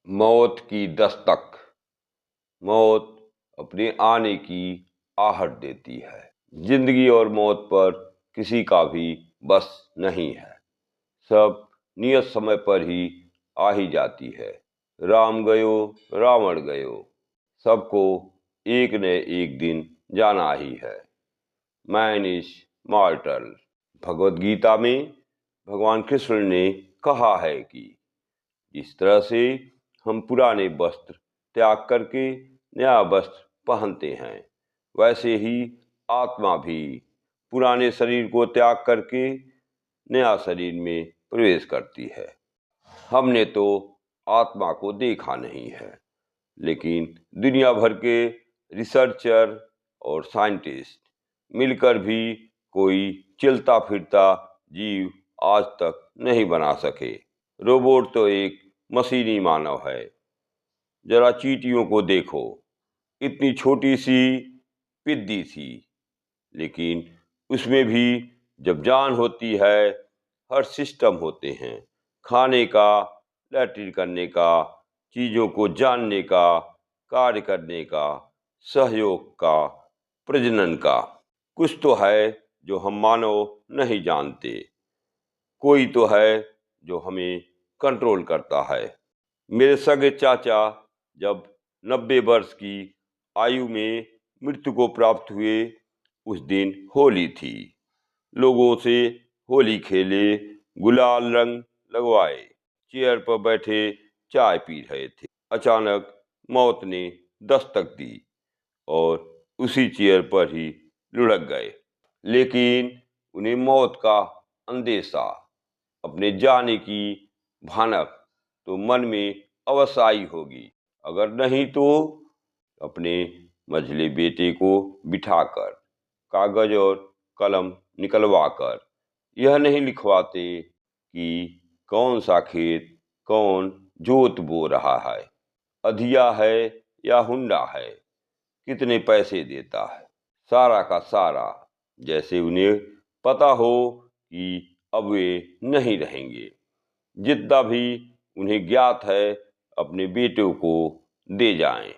मौत की दस्तक। मौत अपने आने की आहट देती है। जिंदगी और मौत पर किसी का भी बस नहीं है। सब नियत समय पर ही आ ही जाती है। राम गयो रावण गयो, सबको एक न एक दिन जाना ही है। Man is mortal. Bhagavad Gita में भगवान कृष्ण ने कहा है कि इस तरह से हम पुराने वस्त्र त्याग करके नया वस्त्र पहनते हैं, वैसे ही आत्मा भी पुराने शरीर को त्याग करके नया शरीर में प्रवेश करती है। हमने तो आत्मा को देखा नहीं है, लेकिन दुनिया भर के रिसर्चर और साइंटिस्ट मिलकर भी कोई चलता फिरता जीव आज तक नहीं बना सके। रोबोट तो एक मशीनी मानव है। जरा चींटियों को देखो, इतनी छोटी सी पिद्दी सी, लेकिन उसमें भी जब जान होती है, हर सिस्टम होते हैं, खाने का, लैट्रिन करने का, चीज़ों को जानने का, कार्य करने का, सहयोग का, प्रजनन का। कुछ तो है जो हम मानव नहीं जानते, कोई तो है जो हमें कंट्रोल करता है। मेरे सगे चाचा जब 90 वर्ष की आयु में मृत्यु को प्राप्त हुए, उस दिन होली थी। लोगों से होली खेले, गुलाल रंग लगवाए, चेयर पर बैठे चाय पी रहे थे। अचानक मौत ने दस्तक दी और उसी चेयर पर ही लुढ़क गए। लेकिन उन्हें मौत का अंदेशा, अपने जाने की भनक तो मन में अवश्य आई होगी। अगर नहीं तो अपने मझले बेटे को बिठाकर कागज और कलम निकलवाकर यह नहीं लिखवाते कि कौन सा खेत कौन जोत बो रहा है, अधिया है या हुंडा है, कितने पैसे देता है, सारा का सारा, जैसे उन्हें पता हो कि अब वे नहीं रहेंगे। जितना भी उन्हें ज्ञात है अपने बेटों को दे जाएं,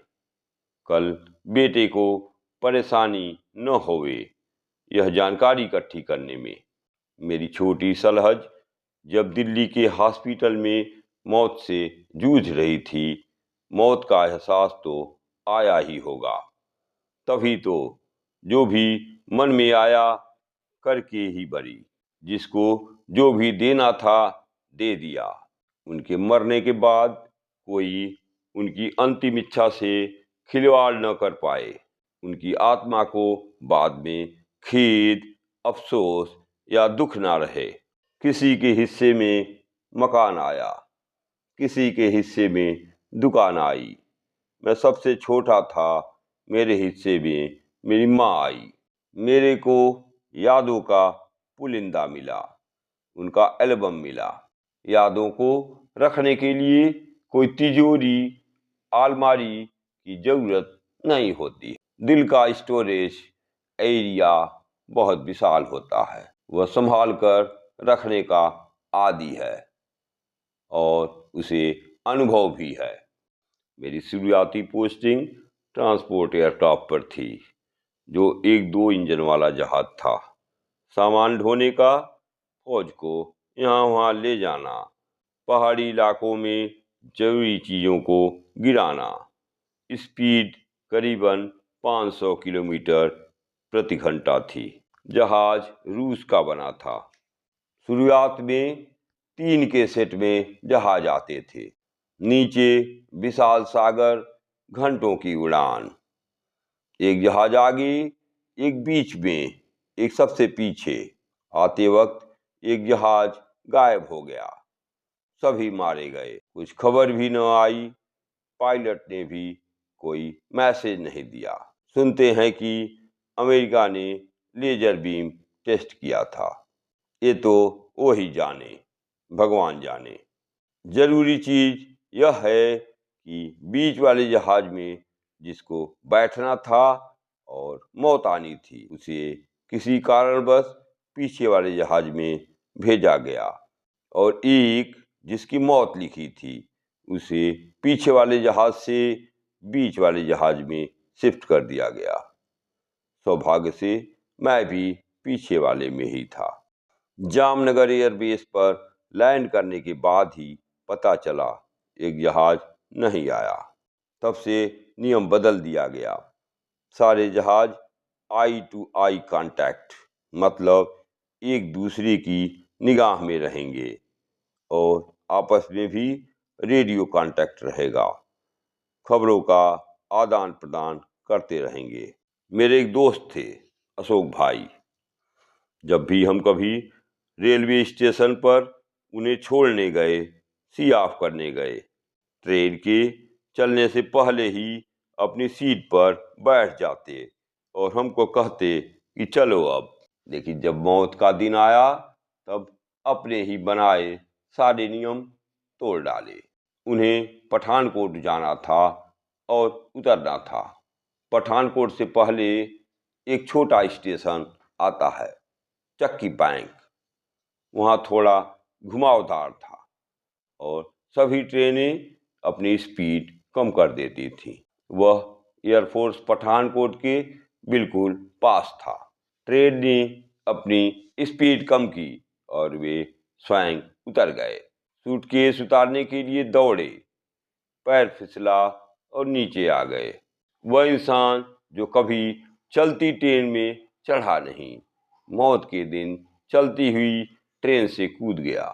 कल बेटे को परेशानी न होवे। यह जानकारी इकट्ठी करने में मेरी छोटी सलहज जब दिल्ली के हॉस्पिटल में मौत से जूझ रही थी, मौत का एहसास तो आया ही होगा। तभी तो जो भी मन में आया करके ही बरी। जिसको जो भी देना था दे दिया। उनके मरने के बाद कोई उनकी अंतिम इच्छा से खिलवाड़ न कर पाए। उनकी आत्मा को बाद में खेद, अफसोस या दुख ना रहे। किसी के हिस्से में मकान आया, किसी के हिस्से में दुकान आई। मैं सबसे छोटा था, मेरे हिस्से में मेरी माँ आई। मेरे को यादों का पुलिंदा मिला, उनका एल्बम मिला। यादों को रखने के लिए कोई तिजोरी, अलमारी की जरूरत नहीं होती। दिल का स्टोरेज एरिया बहुत विशाल होता है, वह संभाल कर रखने का आदी है और उसे अनुभव भी है। मेरी शुरुआती पोस्टिंग ट्रांसपोर्ट एयरक्राफ्ट पर थी, जो एक 2 इंजन वाला जहाज था। सामान ढोने का, फौज को यहाँ वहाँ ले जाना, पहाड़ी इलाकों में जरूरी चीज़ों को गिराना। स्पीड करीबन 500 किलोमीटर प्रति घंटा थी। जहाज रूस का बना था। शुरुआत में 3 के सेट में जहाज आते थे। नीचे विशाल सागर, घंटों की उड़ान। एक जहाज आगे, एक बीच में, एक सबसे पीछे। आते वक्त एक जहाज गायब हो गया, सभी मारे गए, कुछ खबर भी न आई। पायलट ने भी कोई मैसेज नहीं दिया। सुनते हैं कि अमेरिका ने लेजर बीम टेस्ट किया था। ये तो वो ही जाने, भगवान जाने। जरूरी चीज यह है कि बीच वाले जहाज में जिसको बैठना था और मौत आनी थी, उसे किसी कारणवश पीछे वाले जहाज में भेजा गया और एक जिसकी मौत लिखी थी उसे पीछे वाले जहाज से बीच वाले जहाज में शिफ्ट कर दिया गया। सौभाग्य से मैं भी पीछे वाले में ही था। जामनगर एयरबेस पर लैंड करने के बाद ही पता चला एक जहाज नहीं आया। तब से नियम बदल दिया गया। सारे जहाज आई टू आई कांटेक्ट, मतलब एक दूसरे की निगाह में रहेंगे और आपस में भी रेडियो कांटेक्ट रहेगा। खबरों का आदान प्रदान करते रहेंगे। मेरे एक दोस्त थे, अशोक भाई। जब भी हम कभी रेलवे स्टेशन पर उन्हें छोड़ने गए, सी ऑफ करने गए, ट्रेन के चलने से पहले ही अपनी सीट पर बैठ जाते और हमको कहते कि चलो अब। लेकिन जब मौत का दिन आया तब अपने ही बनाए सारे नियम तोड़ डाले। उन्हें पठानकोट जाना था और उतरना था। पठानकोट से पहले एक छोटा स्टेशन आता है, चक्की बैंक। वहाँ थोड़ा घुमावदार था और सभी ट्रेनें अपनी स्पीड कम कर देती थी। वह एयरफोर्स पठानकोट के बिल्कुल पास था। ट्रेन ने अपनी स्पीड कम की और वे स्वयं उतर गए। सूटकेस उतारने के लिए दौड़े, पैर फिसला और नीचे आ गए। वह इंसान जो कभी चलती ट्रेन में चढ़ा नहीं, मौत के दिन चलती हुई ट्रेन से कूद गया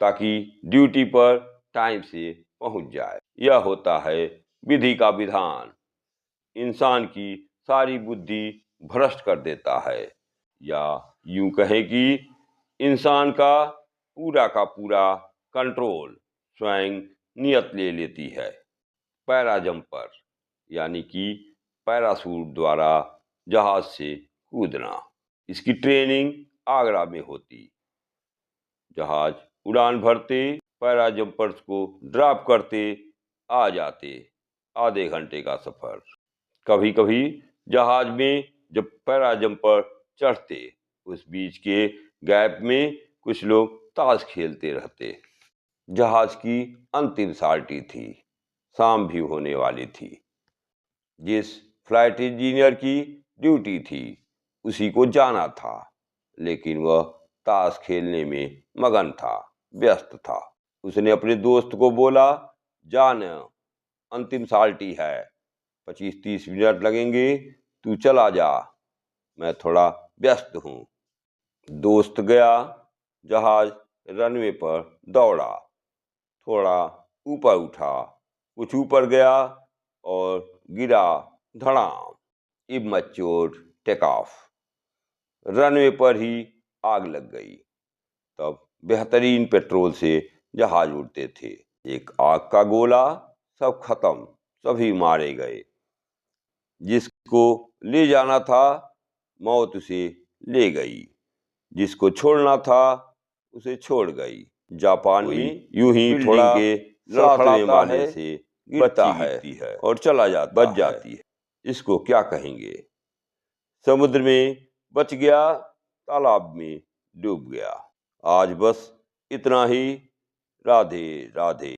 ताकि ड्यूटी पर टाइम से पहुंच जाए। यह होता है विधि का विधान। इंसान की सारी बुद्धि भ्रष्ट कर देता है, या यूं कहें कि इंसान का पूरा कंट्रोल स्वयं नियत ले लेती है। पैरा जंपर यानी कि पैराशूट द्वारा जहाज से कूदना, इसकी ट्रेनिंग आगरा में होती। जहाज उड़ान भरते, पैरा जंपर्स को ड्रॉप करते, आ जाते। आधे घंटे का सफर। कभी कभी जहाज में जब पैरा जंपर चढ़ते, उस बीच के गैप में कुछ लोग ताश खेलते रहते। जहाज की अंतिम साल्टी थी, शाम भी होने वाली थी। जिस फ्लाइट इंजीनियर की ड्यूटी थी उसी को जाना था, लेकिन वह ताश खेलने में मगन था, व्यस्त था। उसने अपने दोस्त को बोला, जान, अंतिम साल्टी है, 25-30 मिनट लगेंगे, तू चला जा, मैं थोड़ा व्यस्त हूँ। दोस्त गया। जहाज रनवे पर दौड़ा, थोड़ा ऊपर उठा, कुछ ऊपर गया और गिरा धड़ाम। Immature take off. रनवे पर ही आग लग गई। तब बेहतरीन पेट्रोल से जहाज उड़ते थे। एक आग का गोला, सब खत्म, सभी मारे गए। जिसको ले जाना था मौत उसे ले गई, जिसको छोड़ना था उसे छोड़ गई। जापान में यूं ही थोड़ा के लड़खड़ाने वाले से गिरता है और चला जाता बच जाती है। इसको क्या कहेंगे? समुद्र में बच गया, तालाब में डूब गया। आज बस इतना ही। राधे राधे।